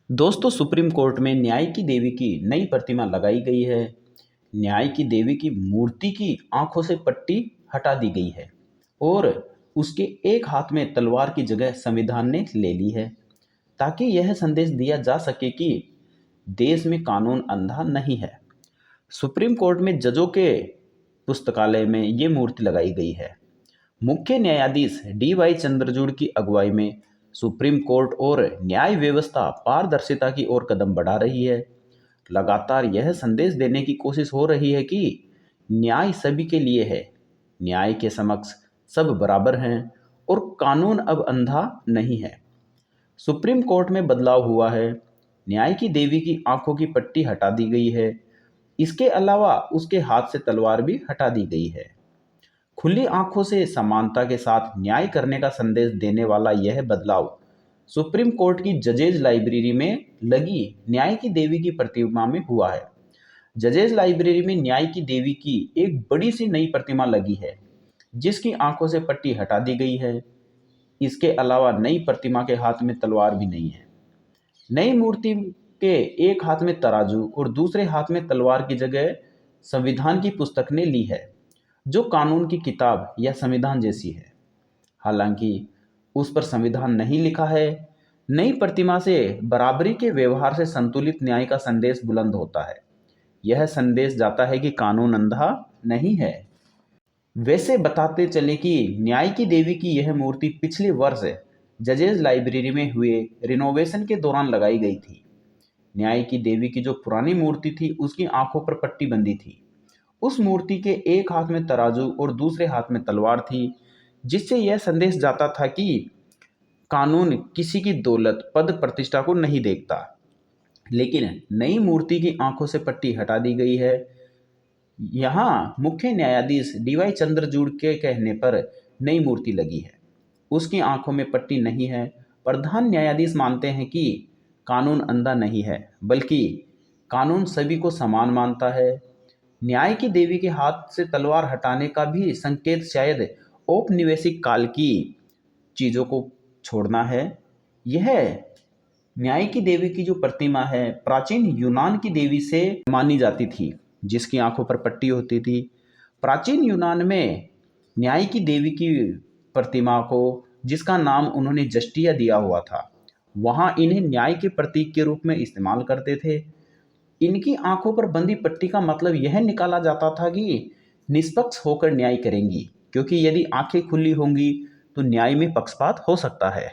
दोस्तों, supreme court में न्याय की देवी की नई प्रतिमा लगाई गई है। न्याय की देवी की मूर्ति की आंखों से पट्टी हटा दी गई है और उसके एक हाथ में तलवार की जगह संविधान ने ले ली है, ताकि यह संदेश दिया जा सके कि देश में कानून अंधा नहीं है। सुप्रीम कोर्ट में जजों के पुस्तकालय में ये मूर्ति लगाई गई है। मुख्य न्यायाधीश डी वाई चंद्रचूड़ की अगुवाई में सुप्रीम कोर्ट और न्याय व्यवस्था पारदर्शिता की ओर कदम बढ़ा रही है। लगातार यह संदेश देने की कोशिश हो रही है कि न्याय सभी के लिए है, न्याय के समक्ष सब बराबर हैं और कानून अब अंधा नहीं है। सुप्रीम कोर्ट में बदलाव हुआ है। न्याय की देवी की आंखों की पट्टी हटा दी गई है। इसके अलावा उसके हाथ से तलवार भी हटा दी गई है। खुली आंखों से समानता के साथ न्याय करने का संदेश देने वाला यह बदलाव सुप्रीम कोर्ट की जजेज लाइब्रेरी में लगी न्याय की देवी की प्रतिमा में हुआ है। जजेज लाइब्रेरी में न्याय की देवी की एक बड़ी सी नई प्रतिमा लगी है, जिसकी आंखों से पट्टी हटा दी गई है। इसके अलावा नई प्रतिमा के हाथ में तलवार भी नहीं है। नई मूर्ति के एक हाथ में तराजू और दूसरे हाथ में तलवार की जगह संविधान की पुस्तक ने ली है, जो कानून की किताब या संविधान जैसी है। हालांकि उस पर संविधान नहीं लिखा है। नई प्रतिमा से बराबरी के व्यवहार से संतुलित न्याय का संदेश बुलंद होता है। यह संदेश जाता है कि कानून अंधा नहीं है। वैसे बताते चले कि न्याय की देवी की यह मूर्ति पिछले वर्ष जजेज लाइब्रेरी में हुए रिनोवेशन के दौरान लगाई गई थी। न्याय की देवी की जो पुरानी मूर्ति थी, उसकी आंखों पर पट्टी बंधी थी। उस मूर्ति के एक हाथ में तराजू और दूसरे हाथ में तलवार थी, जिससे यह संदेश जाता था कि कानून किसी की दौलत, पद, प्रतिष्ठा को नहीं देखता। लेकिन नई मूर्ति की आंखों से पट्टी हटा दी गई है। यहाँ मुख्य न्यायाधीश डी वाई चंद्रचूड़ के कहने पर नई मूर्ति लगी है। उसकी आंखों में पट्टी नहीं है। प्रधान न्यायाधीश मानते हैं कि कानून अंधा नहीं है, बल्कि कानून सभी को समान मानता है। न्याय की देवी के हाथ से तलवार हटाने का भी संकेत शायद औपनिवेशिक काल की चीज़ों को छोड़ना है। यह न्याय की देवी की जो प्रतिमा है, प्राचीन यूनान की देवी से मानी जाती थी, जिसकी आंखों पर पट्टी होती थी। प्राचीन यूनान में न्याय की देवी की प्रतिमा को, जिसका नाम उन्होंने जस्टिया दिया हुआ था, वहाँ इन्हें न्याय के प्रतीक के रूप में इस्तेमाल करते थे। इनकी आंखों पर बंधी पट्टी का मतलब यह निकाला जाता था कि निष्पक्ष होकर न्याय करेंगी, क्योंकि यदि आंखें खुली होंगी तो न्याय में पक्षपात हो सकता है।